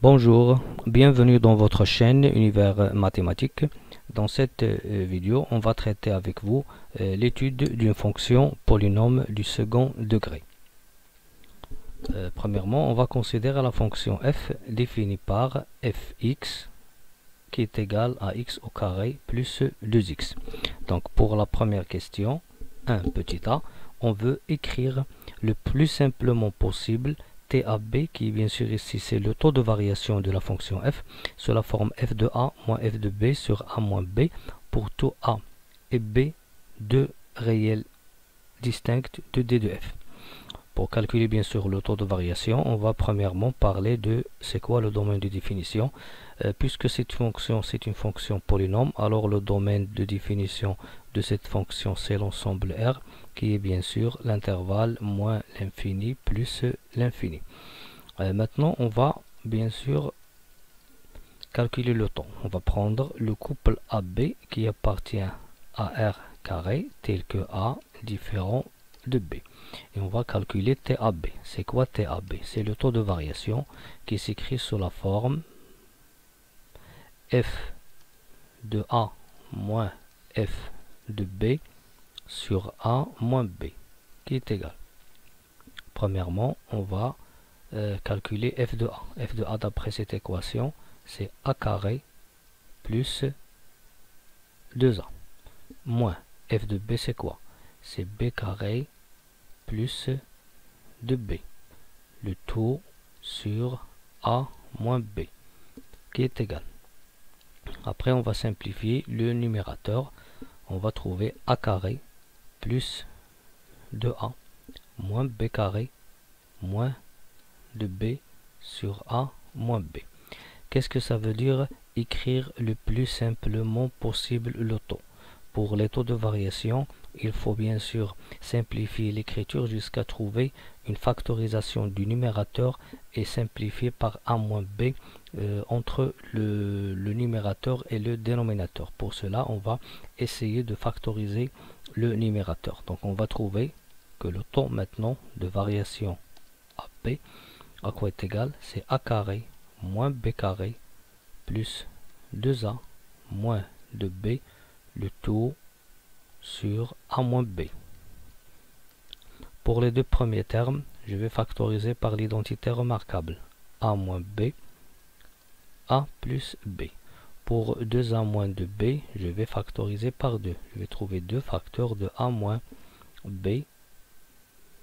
Bonjour, bienvenue dans votre chaîne Univers Mathématique. Dans cette vidéo, on va traiter avec vous l'étude d'une fonction polynôme du second degré. Premièrement, on va considérer la fonction f définie par fx qui est égal à x au carré plus 2x. Donc pour la première question, 1 petit a, on veut écrire le plus simplement possible TAB, qui bien sûr ici c'est le taux de variation de la fonction f, sous la forme f de a moins f de b sur a moins b, pour tout a et b, deux réels distincts de d de f. Pour calculer bien sûr le taux de variation, on va premièrement parler de c'est quoi le domaine de définition. Puisque cette fonction c'est une fonction polynôme, alors le domaine de définition de cette fonction c'est l'ensemble R, qui est bien sûr l'intervalle moins l'infini plus l'infini. Maintenant on va bien sûr calculer le temps. On va prendre le couple AB qui appartient à R carré tel que A différent de B. Et on va calculer TAB. C'est quoi TAB? C'est le taux de variation qui s'écrit sous la forme f de A moins f de B sur A moins B, qui est égal. Premièrement, on va calculer f de A. F de A d'après cette équation, c'est A carré plus 2A. Moins f de B, c'est quoi? C'est B carré plus 2B. Le tout sur A moins B, qui est égal. Après, on va simplifier le numérateur. On va trouver A carré plus 2A moins B carré moins 2B sur A moins B. Qu'est-ce que ça veut dire? Écrire le plus simplement possible le taux. Pour les taux de variation, il faut bien sûr simplifier l'écriture jusqu'à trouver une factorisation du numérateur et simplifier par A moins B entre le numérateur et le dénominateur. Pour cela, on va essayer de factoriser le numérateur. Donc on va trouver que le taux maintenant de variation AB, à quoi est égal? C'est A carré moins B carré plus 2A moins 2B, le tout sur A moins B. Pour les deux premiers termes, je vais factoriser par l'identité remarquable. A moins B, A plus B. Pour 2A moins 2B, je vais factoriser par 2. Je vais trouver deux facteurs de A moins B,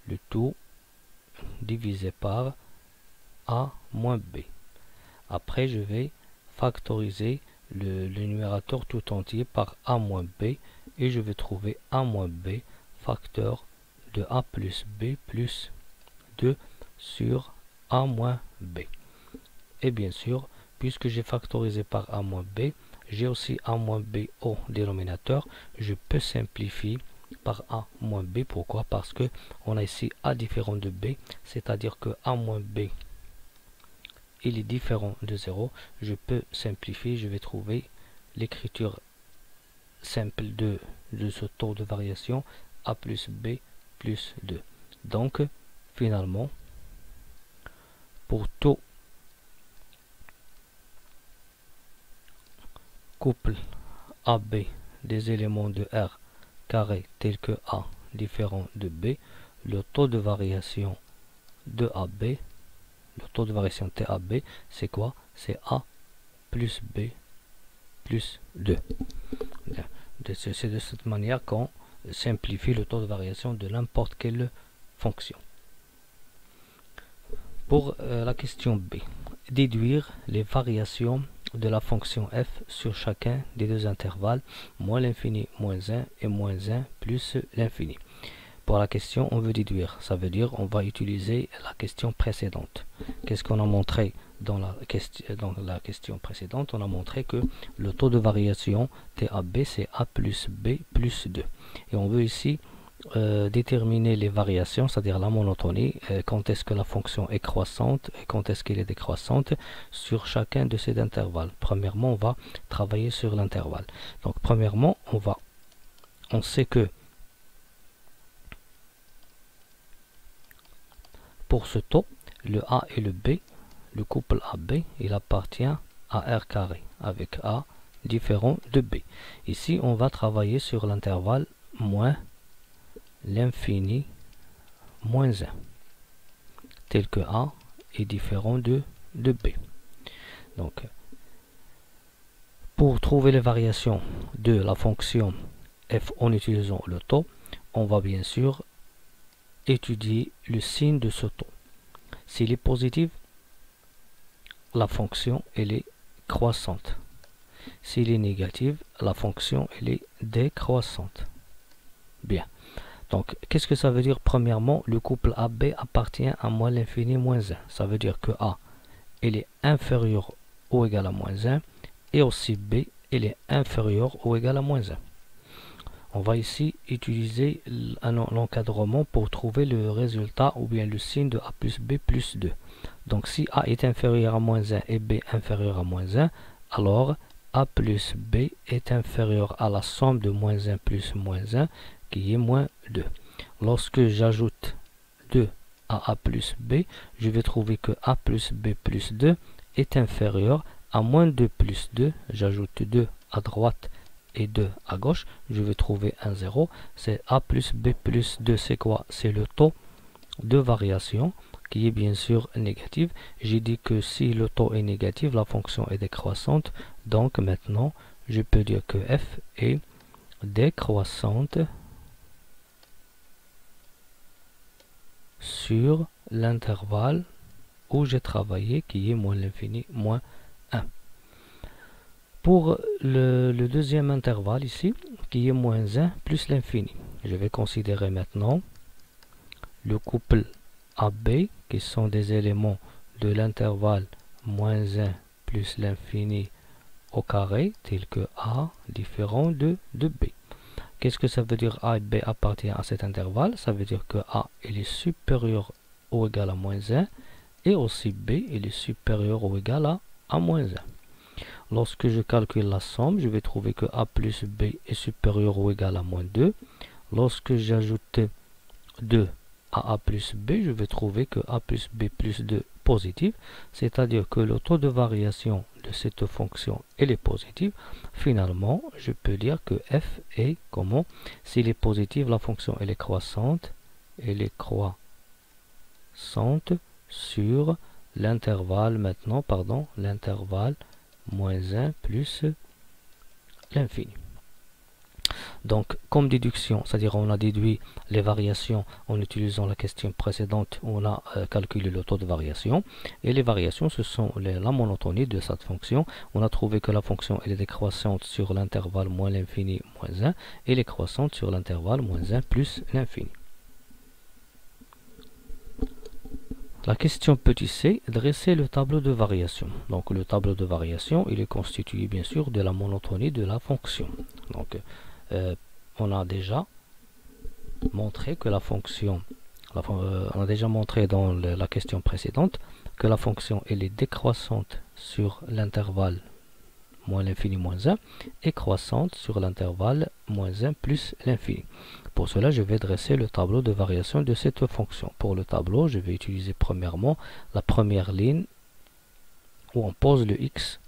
le tout divisé par A moins B. Après, je vais factoriser le numérateur tout entier par A moins B et je vais trouver A moins B facteur de A plus B plus 2 sur A moins B. Et bien sûr, puisque j'ai factorisé par A moins B, j'ai aussi A moins B au dénominateur. Je peux simplifier par A moins B. Pourquoi? Parce que on a ici A différent de B, c'est-à-dire que A moins B il est différent de 0. Je peux simplifier, je vais trouver l'écriture simple de ce taux de variation A plus B plus 2. Donc, finalement, pour tout couple AB des éléments de R carré tel que A différent de B, le taux de variation de AB, le taux de variation TAB, c'est quoi? C'est A plus B plus 2. C'est de cette manière qu'on simplifie le taux de variation de n'importe quelle fonction. Pour la question B, déduire les variations de la fonction f sur chacun des deux intervalles, moins l'infini moins 1 et moins 1 plus l'infini. Pour la question, on veut déduire, ça veut dire on va utiliser la question précédente. Qu'est-ce qu'on a montré dans la question précédente? On a montré que le taux de variation TAB c'est A plus B plus 2. Et on veut ici déterminer les variations, c'est-à-dire la monotonie, quand est-ce que la fonction est croissante et quand est-ce qu'elle est décroissante sur chacun de ces intervalles. Premièrement, on va travailler sur l'intervalle. Donc premièrement, on sait que pour ce taux, le A et le B, le couple AB, il appartient à R carré, avec A différent de B. Ici, on va travailler sur l'intervalle moins l'infini moins 1, tel que A est différent de B. Donc, pour trouver les variations de la fonction f en utilisant le taux, on va bien sûr étudier le signe de ce taux. S'il est positif, la fonction elle est croissante. S'il est négatif, la fonction elle est décroissante. Bien. Donc, qu'est-ce que ça veut dire? Premièrement, le couple AB appartient à moins l'infini moins 1. Ça veut dire que A elle est inférieur ou égal à moins 1 et aussi B elle est inférieur ou égal à moins 1. On va ici utiliser l'encadrement pour trouver le résultat ou bien le signe de A plus B plus 2. Donc si A est inférieur à moins 1 et B inférieur à moins 1, alors A plus B est inférieur à la somme de moins 1 plus moins 1 qui est moins 2. Lorsque j'ajoute 2 à A plus B, je vais trouver que A plus B plus 2 est inférieur à moins 2 plus 2. J'ajoute 2 à droite et 2 à gauche, je vais trouver un 0. C'est A plus B plus 2, c'est quoi? C'est le taux de variation qui est bien sûr négatif. J'ai dit que si le taux est négatif, la fonction est décroissante. Donc maintenant, je peux dire que f est décroissante sur l'intervalle où j'ai travaillé, qui est moins l'infini, moins 1. Pour le deuxième intervalle ici, qui est moins 1 plus l'infini, je vais considérer maintenant le couple AB, qui sont des éléments de l'intervalle moins 1 plus l'infini au carré, tel que A différent de B. Qu'est-ce que ça veut dire? A et B appartiennent à cet intervalle. Ça veut dire que A il est supérieur ou égal à moins 1 et aussi B il est supérieur ou égal à moins 1. Lorsque je calcule la somme, je vais trouver que A plus B est supérieur ou égal à moins 2. Lorsque j'ajoute 2 à A plus B, je vais trouver que A plus B plus 2 positif, c'est-à-dire que le taux de variation de cette fonction elle est positif. Finalement, je peux dire que f est comment? S'il est positif, la fonction elle est croissante sur l'intervalle maintenant, pardon, l'intervalle moins 1 plus l'infini. Donc, comme déduction, c'est-à-dire on a déduit les variations en utilisant la question précédente où on a calculé le taux de variation. Et les variations, ce sont la monotonie de cette fonction. On a trouvé que la fonction elle est décroissante sur l'intervalle moins l'infini moins 1 et elle est croissante sur l'intervalle moins 1 plus l'infini. La question petit c, dresser le tableau de variation. Donc le tableau de variation, il est constitué bien sûr de la monotonie de la fonction. Donc on a déjà montré que la fonction, on a déjà montré dans la question précédente que la fonction elle est décroissante sur l'intervalle moins l'infini moins 1 et croissante sur l'intervalle moins 1 plus l'infini. Pour cela, je vais dresser le tableau de variation de cette fonction. Pour le tableau, je vais utiliser premièrement la première ligne où on pose le x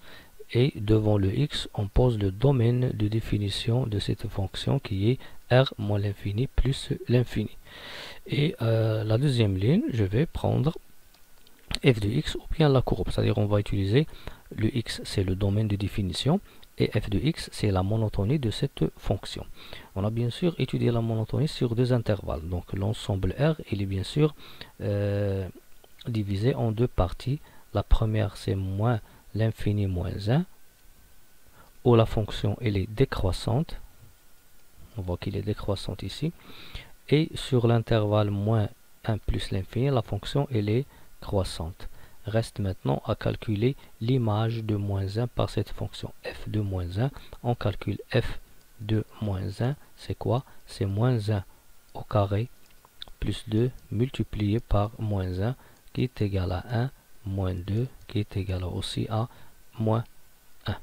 et devant le x, on pose le domaine de définition de cette fonction qui est r moins l'infini plus l'infini. Et la deuxième ligne, je vais prendre f de x ou bien la courbe, c'est-à-dire on va utiliser le x, c'est le domaine de définition, et f de x, c'est la monotonie de cette fonction. On a bien sûr étudié la monotonie sur deux intervalles, donc l'ensemble R, il est bien sûr divisé en deux parties. La première, c'est moins l'infini moins 1, où la fonction elle est décroissante, on voit qu'il est décroissante ici, et sur l'intervalle moins 1 plus l'infini, la fonction elle est croissante. Reste maintenant à calculer l'image de moins 1 par cette fonction f de moins 1. On calcule f de moins 1, c'est quoi? C'est moins 1 au carré plus 2 multiplié par moins 1 qui est égal à 1 moins 2 qui est égal aussi à moins 1.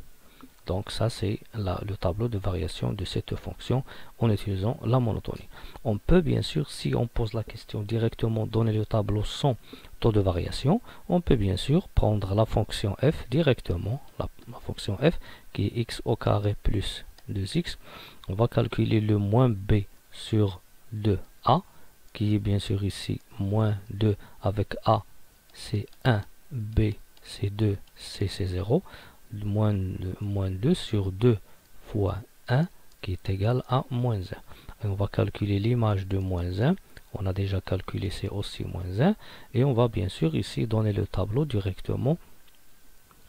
Donc ça c'est le tableau de variation de cette fonction en utilisant la monotonie. On peut bien sûr, si on pose la question directement, donner le tableau sans taux de variation, on peut bien sûr prendre la fonction f directement, la fonction f qui est x au carré plus 2x. On va calculer le moins b sur 2a, qui est bien sûr ici moins 2 avec a, c'est 1, b, c'est 2, c, c'est 0. Moins 2 sur 2 fois 1, qui est égal à moins 1. Et on va calculer l'image de moins 1. On a déjà calculé, c'est aussi moins 1. Et on va bien sûr ici donner le tableau directement.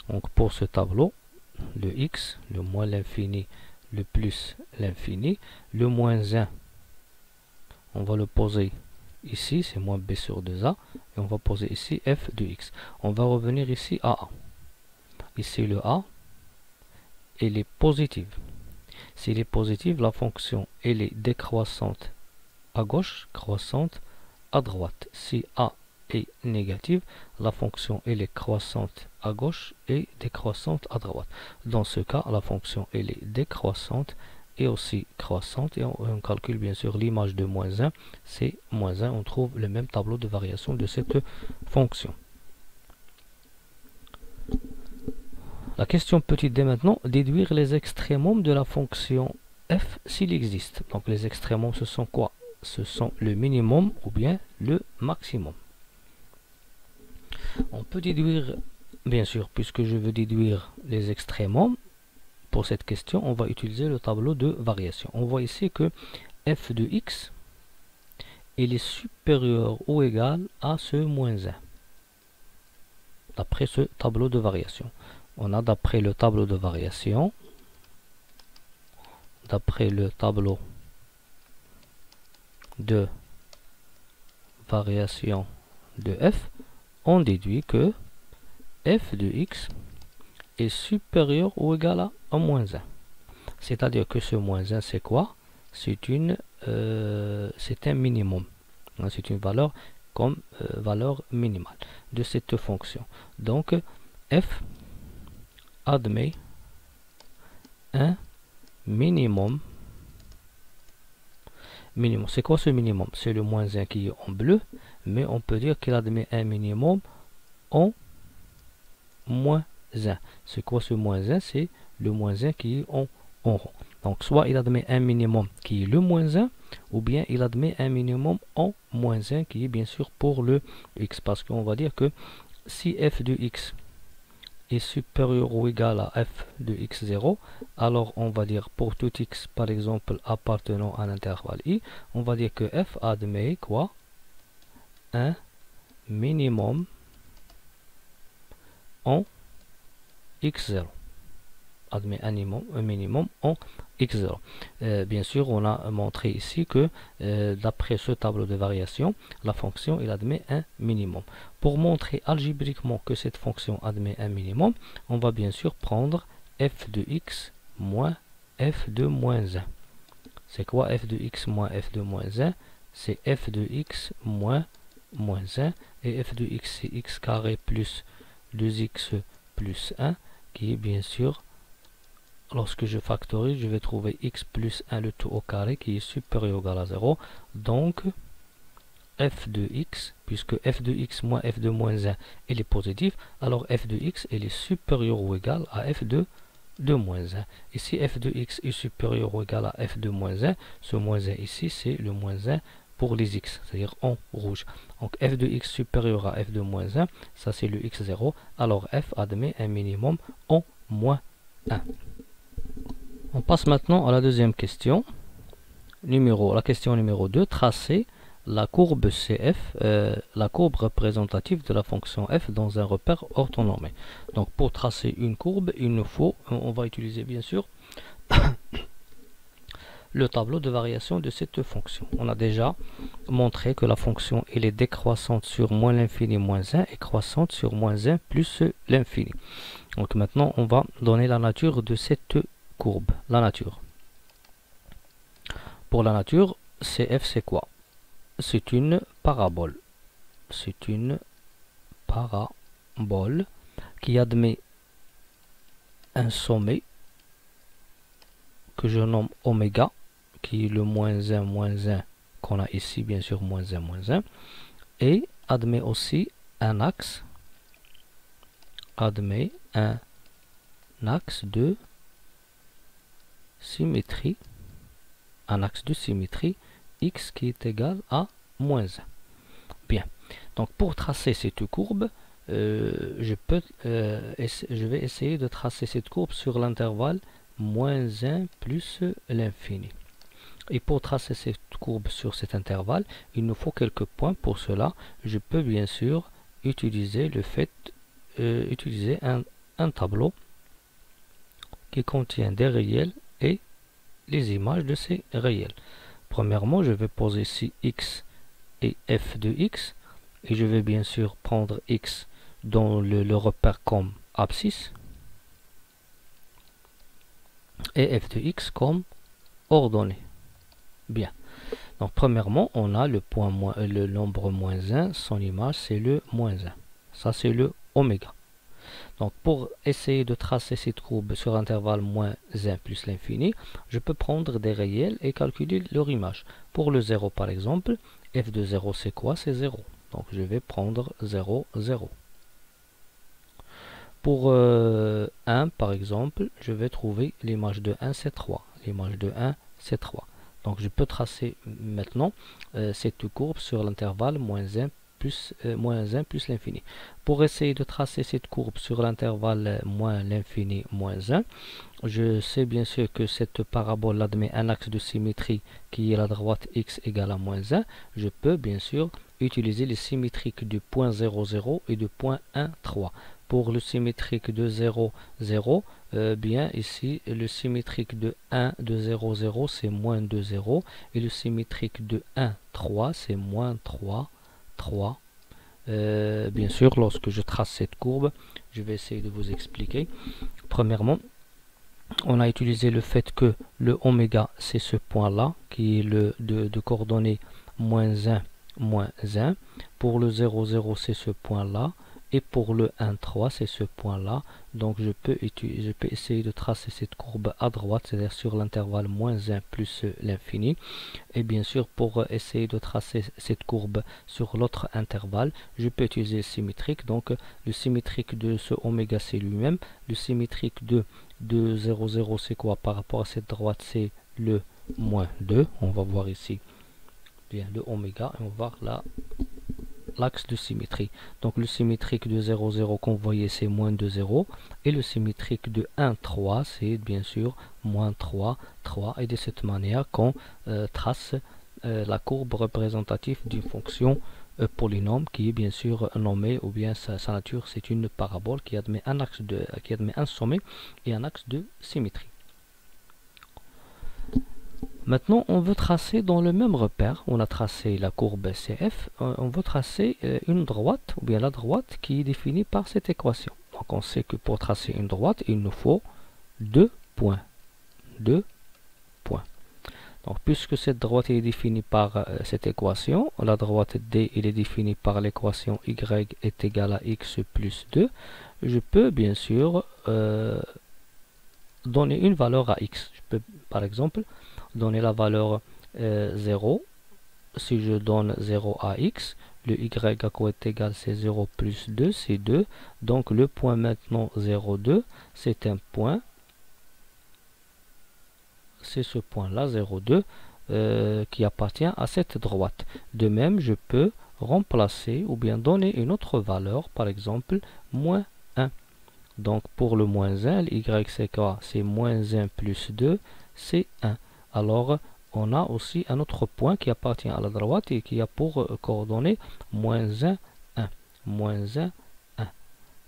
Donc pour ce tableau, le x, le moins l'infini, le plus l'infini, le moins 1, on va le poser ici, c'est moins b sur 2a, et on va poser ici f de x. On va revenir ici à a. Ici le a, elle est positive. S'il est positif, la fonction elle est décroissante à gauche, croissante à droite. Si a est négative, la fonction elle est croissante à gauche et décroissante à droite. Dans ce cas, la fonction elle est décroissante et aussi croissante, et on calcule bien sûr l'image de moins 1, c'est moins 1, on trouve le même tableau de variation de cette fonction. La question petite dès maintenant, déduire les extrémums de la fonction f s'il existe. Donc les extrémums ce sont quoi? Ce sont le minimum ou bien le maximum. On peut déduire, bien sûr, puisque je veux déduire les extrémums, pour cette question, on va utiliser le tableau de variation. On voit ici que f de x il est supérieur ou égal à ce moins 1. D'après ce tableau de variation. On a d'après le tableau de variation, d'après le tableau de variation de f, on déduit que f de x est supérieur ou égal à moins 1. C'est-à-dire que ce moins 1, c'est quoi? C'est un minimum. C'est une valeur comme valeur minimale de cette fonction. Donc, f admet un minimum. C'est quoi ce minimum? C'est le moins 1 qui est en bleu, mais on peut dire qu'il admet un minimum en moins 1. C'est quoi ce moins 1? C'est le moins 1 qui est en rond. Donc, soit il admet un minimum qui est le moins 1, ou bien il admet un minimum en moins 1 qui est bien sûr pour le x. Parce qu'on va dire que si f de x est supérieur ou égal à f de x0, alors on va dire pour tout x, par exemple, appartenant à l'intervalle i, on va dire que f admet quoi? Un minimum en x0. Admet un minimum en x0. Bien sûr, on a montré ici que d'après ce tableau de variation, la fonction il admet un minimum. Pour montrer algébriquement que cette fonction admet un minimum, on va bien sûr prendre f de x moins f de moins 1. C'est quoi f de x moins f de moins 1? C'est f de x moins 1, et f de x c'est x carré plus 2x plus 1, qui est bien sûr, lorsque je factorise, je vais trouver x plus 1 le tout au carré qui est supérieur ou égal à 0. Donc, f de x, puisque f de x moins f de moins 1, il est positif, alors f de x il est supérieur ou égal à f de moins 1. Et si f de x est supérieur ou égal à f de moins 1, ce moins 1 ici, c'est le moins 1 pour les x, c'est-à-dire en rouge. Donc f de x supérieur à f de moins 1, ça c'est le x0, alors f admet un minimum en moins 1. On passe maintenant à la deuxième question. La question numéro 2, tracer la courbe CF, la courbe représentative de la fonction f dans un repère orthonormé. Donc pour tracer une courbe, il nous faut, on va utiliser bien sûr le tableau de variation de cette fonction. On a déjà montré que la fonction elle est décroissante sur moins l'infini moins 1 et croissante sur moins 1 plus l'infini. Donc maintenant on va donner la nature de cette courbe, la nature. Pour la nature, CF c'est quoi? C'est une parabole. C'est une parabole qui admet un sommet que je nomme oméga, qui est le moins 1 qu'on a ici, bien sûr, moins 1, et admet aussi un axe, de symétrie, x qui est égal à moins 1. Bien, donc pour tracer cette courbe, je vais essayer de tracer cette courbe sur l'intervalle moins 1 plus l'infini. Et pour tracer cette courbe sur cet intervalle, il nous faut quelques points. Pour cela, je peux bien sûr utiliser un tableau qui contient des réels et les images de ces réels. Premièrement, je vais poser ici x et f de x, et je vais bien sûr prendre x dans le repère comme abscisse et f de x comme ordonnée. Bien, donc premièrement on a le nombre moins 1, son image c'est le moins 1, ça c'est le oméga. Donc pour essayer de tracer cette courbe sur intervalle moins 1 plus l'infini, je peux prendre des réels et calculer leur image. Pour le 0 par exemple, f de 0 c'est quoi? C'est 0. Donc je vais prendre 0, 0. Pour 1 par exemple, je vais trouver l'image de 1 c'est 3. L'image de 1 c'est 3. Donc je peux tracer maintenant cette courbe sur l'intervalle moins 1 plus l'infini. Pour essayer de tracer cette courbe sur l'intervalle moins l'infini moins 1, je sais bien sûr que cette parabole admet un axe de symétrie qui est la droite x égale à moins 1. Je peux bien sûr utiliser les symétriques du point 0, 0 et du point 1, 3. Pour le symétrique de 0, 0, bien ici le symétrique de 1, de 0, 0 c'est moins 2, 0, et le symétrique de 1, 3 c'est moins 3, 3. Bien sûr, lorsque je trace cette courbe, je vais essayer de vous expliquer. Premièrement, on a utilisé le fait que le oméga c'est ce point là qui est de coordonnées moins 1, moins 1. Pour le 0, 0 c'est ce point là. Et pour le 1, 3, c'est ce point-là. Donc je peux essayer de tracer cette courbe à droite, c'est-à-dire sur l'intervalle moins 1 plus l'infini. Et bien sûr, pour essayer de tracer cette courbe sur l'autre intervalle, je peux utiliser le symétrique. Donc le symétrique de ce oméga, c'est lui-même. Le symétrique de 0, 0, c'est quoi? Par rapport à cette droite, c'est le moins 2. On va voir ici bien le oméga et on va voir là l'axe de symétrie. Donc le symétrique de 0, 0 qu'on voyait c'est moins 2, 0. Et le symétrique de 1, 3 c'est bien sûr moins 3, 3. Et de cette manière qu'on trace la courbe représentative d'une fonction polynôme qui est bien sûr nommée, ou bien sa nature c'est une parabole qui admet un sommet et un axe de symétrie. Maintenant, on veut tracer dans le même repère, on a tracé la courbe CF, on veut tracer une droite, ou bien la droite qui est définie par cette équation. Donc on sait que pour tracer une droite, il nous faut 2 points. 2 points. Donc puisque cette droite est définie par cette équation, la droite D est définie par l'équation y est égal à x plus 2, je peux bien sûr donner une valeur à x. Je peux par exemple donner la valeur 0. Si je donne 0 à x, le y à quoi est égal c'est 0 plus 2, c'est 2. Donc le point maintenant 0, 2, c'est un point. C'est ce point là, 0, 2, qui appartient à cette droite. De même, je peux remplacer ou bien donner une autre valeur, par exemple, moins 1. Donc pour le moins 1, y c'est quoi? C'est moins 1 plus 2, c'est 1. Alors, on a aussi un autre point qui appartient à la droite et qui a pour coordonnées moins 1, 1. Moins 1, 1.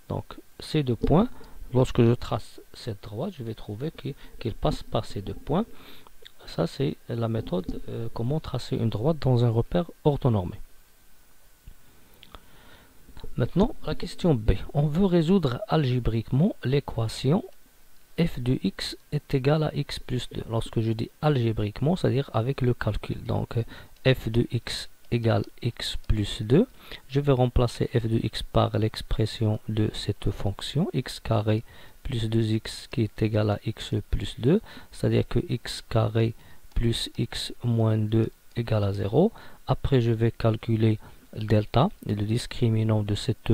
Donc, ces deux points, lorsque je trace cette droite, je vais trouver qu'il passe par ces deux points. Ça, c'est la méthode comment tracer une droite dans un repère orthonormé. Maintenant, la question B. On veut résoudre algébriquement l'équation f de x est égal à x plus 2. Lorsque je dis algébriquement, c'est-à-dire avec le calcul. Donc f de x égale x plus 2. Je vais remplacer f de x par l'expression de cette fonction, x carré plus 2x qui est égal à x plus 2, c'est-à-dire que x carré plus x moins 2 égale à 0. Après, je vais calculer delta, le discriminant de cette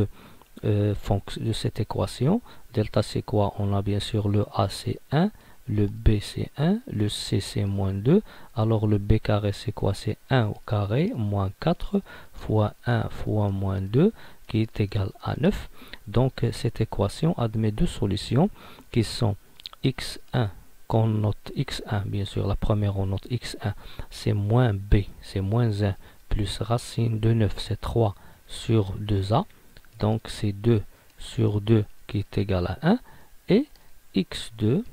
équation. Delta, c'est quoi? On a bien sûr le a, c'est 1. Le b c'est 1, le c c'est moins 2, alors le b carré c'est quoi? C'est 1 au carré moins 4 fois 1 fois moins 2 qui est égal à 9. Donc cette équation admet deux solutions qui sont x1, qu'on note x1, bien sûr la première on note x1, c'est moins b, c'est moins 1, plus racine de 9, c'est 3 sur 2a, donc c'est 2 sur 2 qui est égal à 1, et x2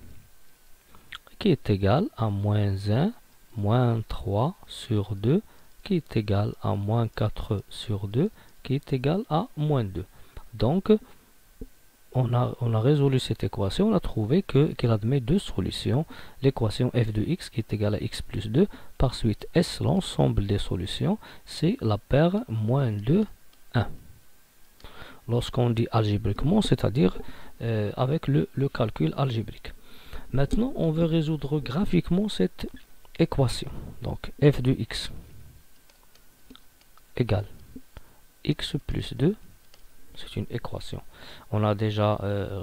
qui est égal à moins 1, moins 3 sur 2, qui est égal à moins 4 sur 2, qui est égal à moins 2. Donc, on a résolu cette équation, on a trouvé qu'elle admet deux solutions. L'équation f de x qui est égale à x plus 2, par suite S, l'ensemble des solutions, c'est la paire moins 2, 1. Lorsqu'on dit algébriquement, c'est-à-dire avec le calcul algébrique. Maintenant, on veut résoudre graphiquement cette équation. Donc, f de x égale x plus 2, c'est une équation. On a déjà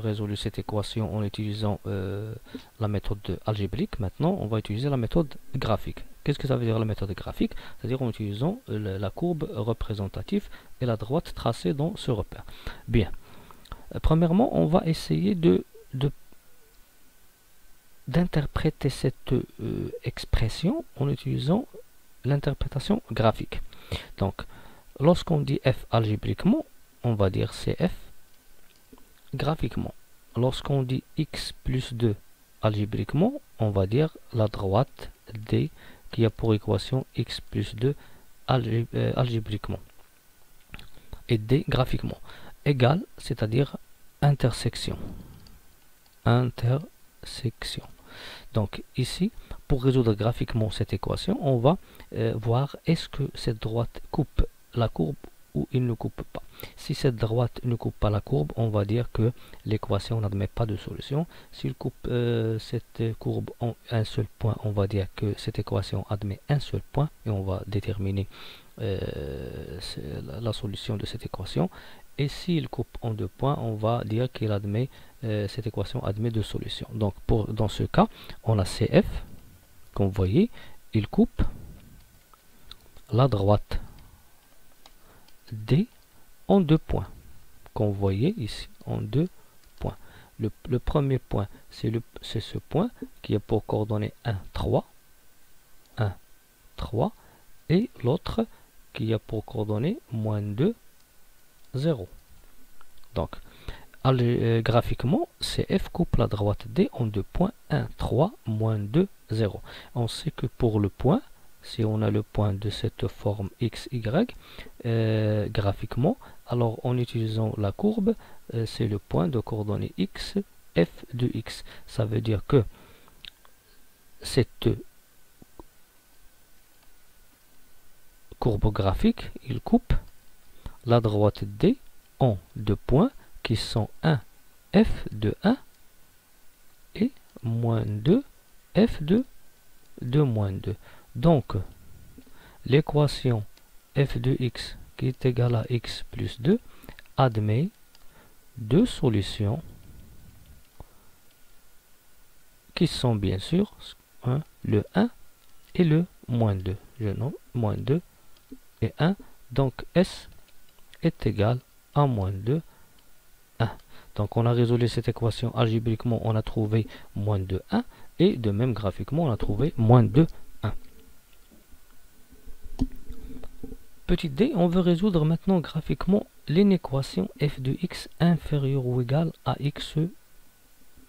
résolu cette équation en utilisant la méthode algébrique. Maintenant, on va utiliser la méthode graphique. Qu'est-ce que ça veut dire la méthode graphique? C'est-à-dire en utilisant la courbe représentative et la droite tracée dans ce repère. Bien. Premièrement, on va essayer d'interpréter cette expression en utilisant l'interprétation graphique. Donc, lorsqu'on dit f algébriquement, on va dire cf graphiquement. Lorsqu'on dit x plus 2 algébriquement, on va dire la droite d qui a pour équation x plus 2 algébriquement. Et d graphiquement. Égal, c'est-à-dire intersection. Intersection. Donc ici, pour résoudre graphiquement cette équation, on va voir est-ce que cette droite coupe la courbe ou il ne coupe pas. Si cette droite ne coupe pas la courbe, on va dire que l'équation n'admet pas de solution. S'il coupe cette courbe en un seul point, on va dire que cette équation admet un seul point et on va déterminer la solution de cette équation. Et s'il coupe en deux points, on va dire qu'il admet cette équation admet deux solutions. Donc dans ce cas, on a CF, comme vous voyez, il coupe la droite D en deux points, comme vous voyez ici, en deux points. Le premier point, c'est ce point qui a pour coordonnées 1, 3, 1, 3, et l'autre qui a pour coordonnées moins 2, 0. Donc, graphiquement, CF coupe la droite D en deux points, 1, 3, moins 2, 0. On sait que pour le point, si on a le point de cette forme x, y, graphiquement, alors en utilisant la courbe, c'est le point de coordonnées x, f de x. Ça veut dire que cette courbe graphique, il coupe la droite D en deux points qui sont 1, f de 1 et moins 2, f de moins 2. Donc, l'équation f de x qui est égale à x plus 2 admet deux solutions qui sont bien sûr le 1 et le moins 2. Je nomme moins 2 et 1. Donc, S est égal à moins 2, 1. Donc, on a résolu cette équation algébriquement, on a trouvé moins 2, 1. Et de même, graphiquement, on a trouvé moins 2, 1. Petit d, on veut résoudre maintenant graphiquement l'inéquation f de x inférieur ou égal à x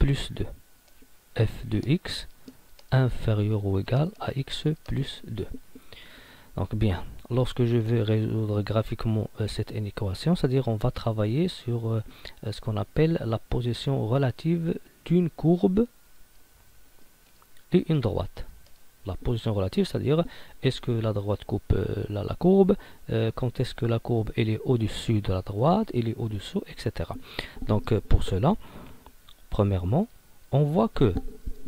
plus 2. f de x inférieur ou égal à x plus 2. Donc bien, lorsque je vais résoudre graphiquement cette équation, c'est-à-dire on va travailler sur ce qu'on appelle la position relative d'une courbe et une droite. La position relative, c'est-à-dire est-ce que la droite coupe la courbe, quand est-ce que la courbe elle est au-dessus de la droite, elle est au-dessous, etc. Donc pour cela, premièrement, on voit que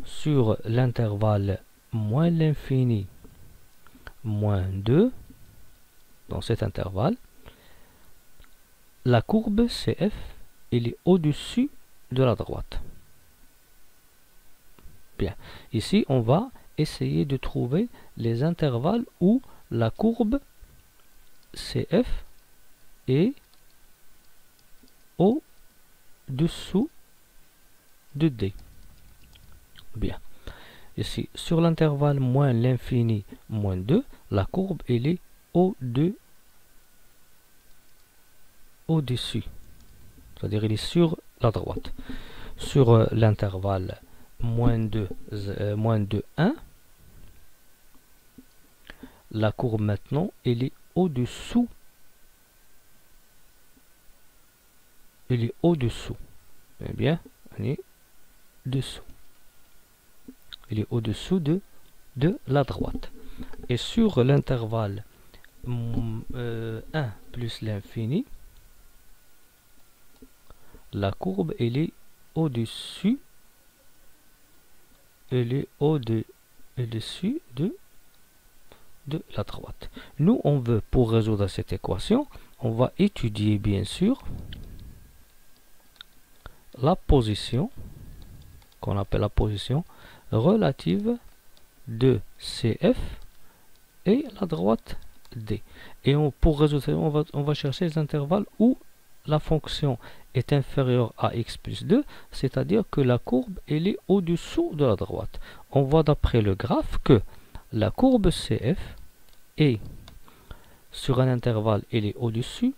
sur l'intervalle moins l'infini moins 2, dans cet intervalle, la courbe CF elle est au-dessus de la droite. Bien, ici on va essayer de trouver les intervalles où la courbe CF est au-dessous de D. Bien, ici sur l'intervalle moins l'infini moins 2, la courbe elle est au-dessus, c'est-à-dire elle est sur la droite. Sur l'intervalle moins 2, 1, la courbe maintenant elle est au-dessous. Elle est au-dessous. Eh bien, on est dessous. Il est au-dessous de la droite. Et sur l'intervalle 1 plus l'infini, la courbe elle est au-dessus. Elle est au-dessus de la droite. Nous, on veut, pour résoudre cette équation, on va étudier bien sûr la position, qu'on appelle la position relative de CF et la droite D. Et pour résoudre, on va chercher les intervalles où la fonction est inférieure à x plus 2, c'est-à-dire que la courbe elle est au-dessous de la droite. On voit d'après le graphe que la courbe CF est sur un intervalle elle est au-dessus,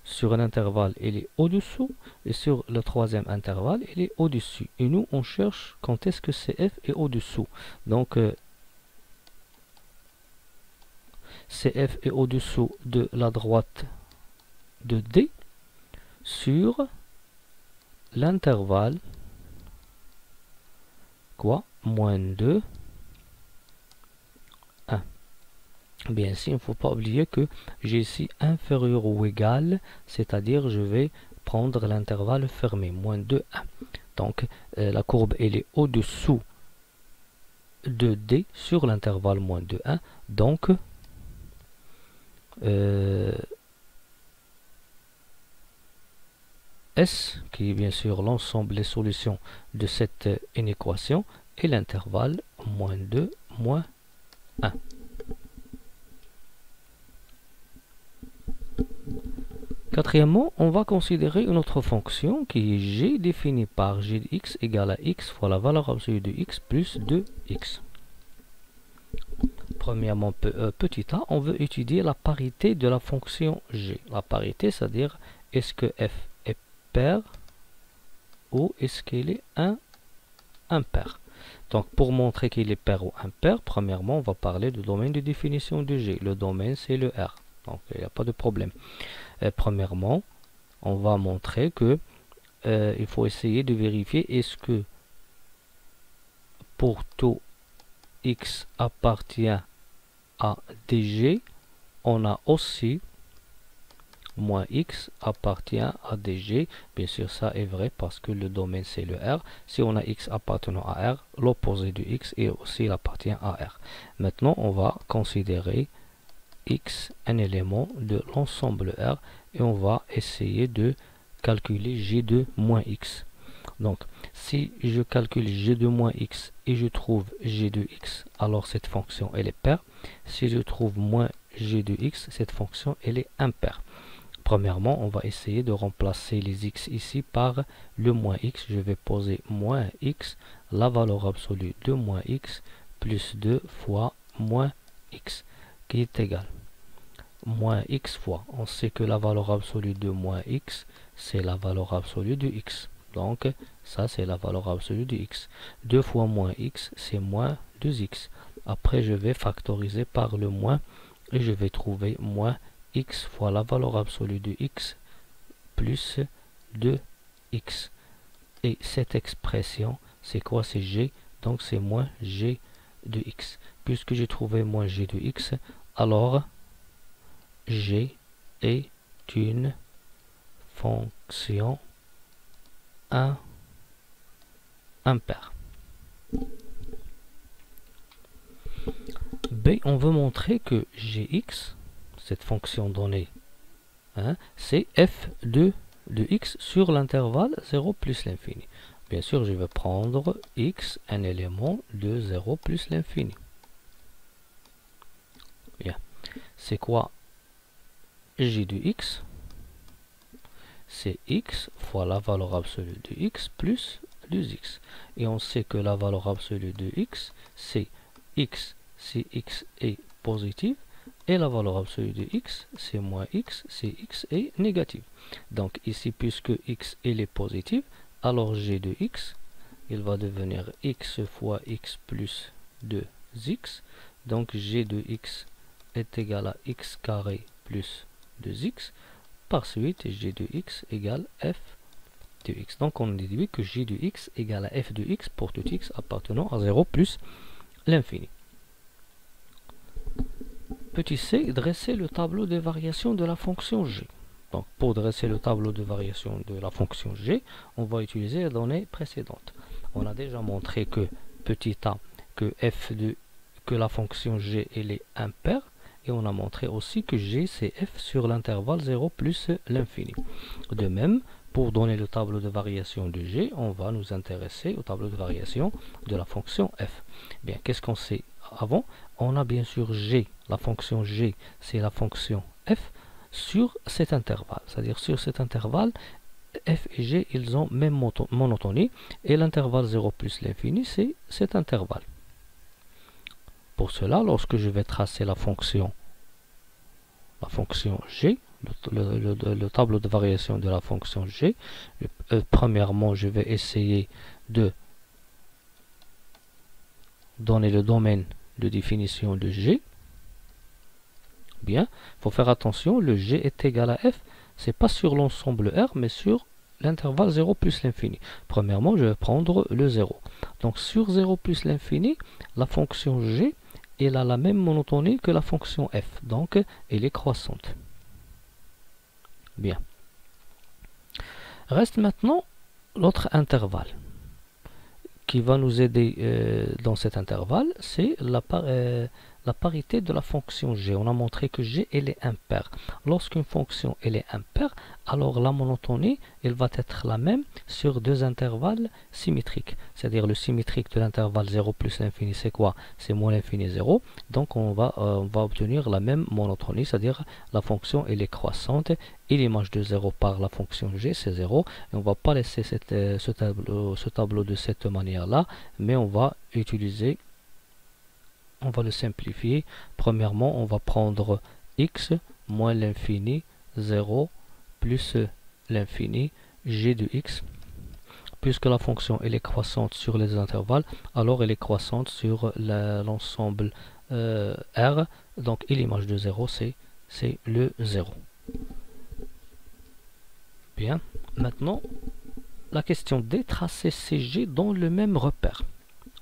sur un intervalle elle est au-dessous, et sur le troisième intervalle elle est au-dessus. Et nous on cherche quand est-ce que CF est au-dessous. Donc CF est au-dessous de la droite de D sur l'intervalle quoi, moins 2, 1. Bien ici, il ne faut pas oublier que j'ai ici inférieur ou égal, c'est-à-dire je vais prendre l'intervalle fermé, moins 2, 1. Donc la courbe elle est au-dessous de D sur l'intervalle moins 2, 1. Donc S, qui est bien sûr l'ensemble des solutions de cette inéquation, est l'intervalle moins 2, moins 1. Quatrièmement, on va considérer une autre fonction qui est g définie par g de x égale à x fois la valeur absolue de x plus 2x. Premièrement, petit a, on veut étudier la parité de la fonction g. La parité, c'est-à-dire est-ce que f est pair ou est-ce qu'il est impair. Donc pour montrer qu'il est pair ou impair, premièrement, on va parler du domaine de définition de g. Le domaine, c'est le R. Donc il n'y a pas de problème. Premièrement, on va montrer que il faut essayer de vérifier est-ce que pour tout x appartient à dg, on a aussi moins x appartient à dg. Bien sûr, ça est vrai parce que le domaine c'est le R. Si on a x appartenant à R, l'opposé de x est aussi appartient à R. Maintenant, on va considérer x un élément de l'ensemble R et on va essayer de calculer g de moins x. Donc si je calcule g de moins x et je trouve g de x, alors cette fonction elle est paire. Si je trouve moins g de x, cette fonction elle est impaire. Premièrement, on va essayer de remplacer les x ici par le moins x. Je vais poser moins x, la valeur absolue de moins x plus 2 fois moins x qui est égal moins x fois, on sait que la valeur absolue de moins x c'est la valeur absolue de x, donc ça c'est la valeur absolue de x. 2 fois moins x c'est moins 2x. Après je vais factoriser par le moins et je vais trouver moins x fois la valeur absolue de x plus 2x. Et cette expression c'est quoi? C'est g, donc c'est moins g de x. Puisque j'ai trouvé moins g de x, alors g est une fonction impaire. B, on veut montrer que gx, cette fonction donnée, c'est f de x sur l'intervalle 0 plus l'infini. Bien sûr, je vais prendre x, un élément de 0 plus l'infini. Bien. C'est quoi g de x? C'est x fois la valeur absolue de x plus 2x. Et on sait que la valeur absolue de x, c'est x si x est positif, et la valeur absolue de x, c'est moins x si x est négatif. Donc ici, puisque x est positif, alors g de x, il va devenir x fois x plus 2x. Donc g de x est égal à x carré plus 2x. Par suite, g de x égale f de x. Donc on déduit que g de x égale à f de x pour tout x appartenant à 0 plus l'infini. Petit c, dresser le tableau de variation de la fonction g. Donc pour dresser le tableau de variation de la fonction g, on va utiliser les données précédentes. On a déjà montré que petit a, que la fonction g elle est impaire, et on a montré aussi que g c'est f sur l'intervalle 0 plus l'infini. De même, pour donner le tableau de variation de g, on va nous intéresser au tableau de variation de la fonction f. Bien, qu'est-ce qu'on sait avant? On a bien sûr g, la fonction g, c'est la fonction f sur cet intervalle. C'est-à-dire sur cet intervalle, f et g, ils ont même monotonie, et l'intervalle 0 plus l'infini, c'est cet intervalle. Pour cela, lorsque je vais tracer la fonction g, le tableau de variation de la fonction g, premièrement, je vais essayer de donner le domaine de définition de g. Bien, il faut faire attention, le g est égal à f, c'est pas sur l'ensemble R, mais sur l'intervalle 0 plus l'infini. Premièrement, je vais prendre le 0. Donc sur 0 plus l'infini, la fonction g, elle a la même monotonie que la fonction f, donc elle est croissante. Bien. Reste maintenant l'autre intervalle. Qui va nous aider dans cet intervalle, c'est la parité de la fonction g. On a montré que g elle est impaire. Lorsqu'une fonction elle est impaire, alors la monotonie elle va être la même sur deux intervalles symétriques. C'est-à-dire le symétrique de l'intervalle 0 plus l'infini, c'est quoi? C'est moins l'infini 0. Donc on va obtenir la même monotonie, c'est-à-dire la fonction elle est croissante et l'image de 0 par la fonction g c'est 0. Et on ne va pas laisser ce tableau de cette manière-là, mais on va utiliser, on va le simplifier. Premièrement, on va prendre x moins l'infini 0 plus l'infini g de x. Puisque la fonction elle est croissante sur les intervalles, alors elle est croissante sur l'ensemble R. Donc et l'image de 0 c'est le 0. Bien, maintenant la question D, tracer CG dans le même repère.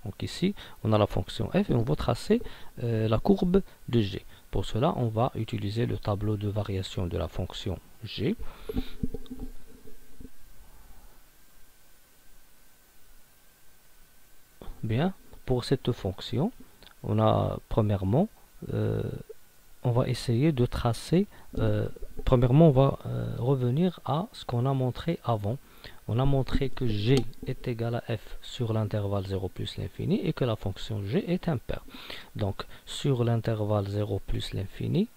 Donc ici, on a la fonction f et on va tracer la courbe de g. Pour cela, on va utiliser le tableau de variation de la fonction g. Bien, pour cette fonction, on a premièrement, on va essayer de tracer, premièrement on va revenir à ce qu'on a montré avant. On a montré que g est égal à f sur l'intervalle 0 plus l'infini et que la fonction g est impaire. Donc sur l'intervalle 0 plus l'infini,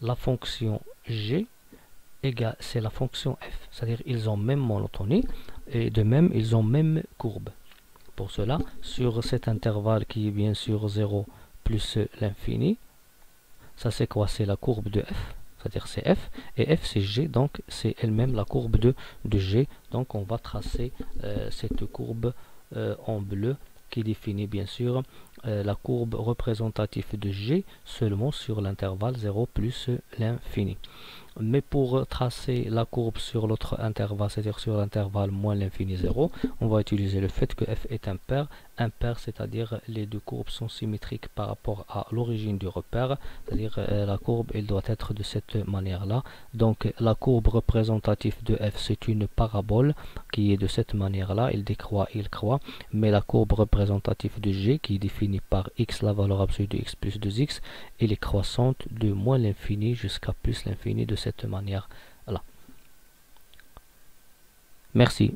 la fonction g c'est la fonction f, c'est-à-dire ils ont même monotonie et de même ils ont même courbe. Pour cela, sur cet intervalle qui est bien sûr 0 plus l'infini, ça c'est quoi? C'est la courbe de f, c'est-à-dire c'est f, et f c'est g, donc c'est elle-même la courbe de g. Donc on va tracer cette courbe en bleu qui définit bien sûr la courbe représentative de g seulement sur l'intervalle 0 plus l'infini. Mais pour tracer la courbe sur l'autre intervalle, c'est-à-dire sur l'intervalle moins l'infini 0, on va utiliser le fait que f est impair, c'est-à-dire les deux courbes sont symétriques par rapport à l'origine du repère, c'est-à-dire la courbe elle doit être de cette manière-là. Donc la courbe représentative de f c'est une parabole qui est de cette manière-là, il décroît, il croît, mais la courbe représentative de g qui est définie par x, la valeur absolue de x plus 2x, elle est croissante de moins l'infini jusqu'à plus l'infini de cette manière-là. Merci.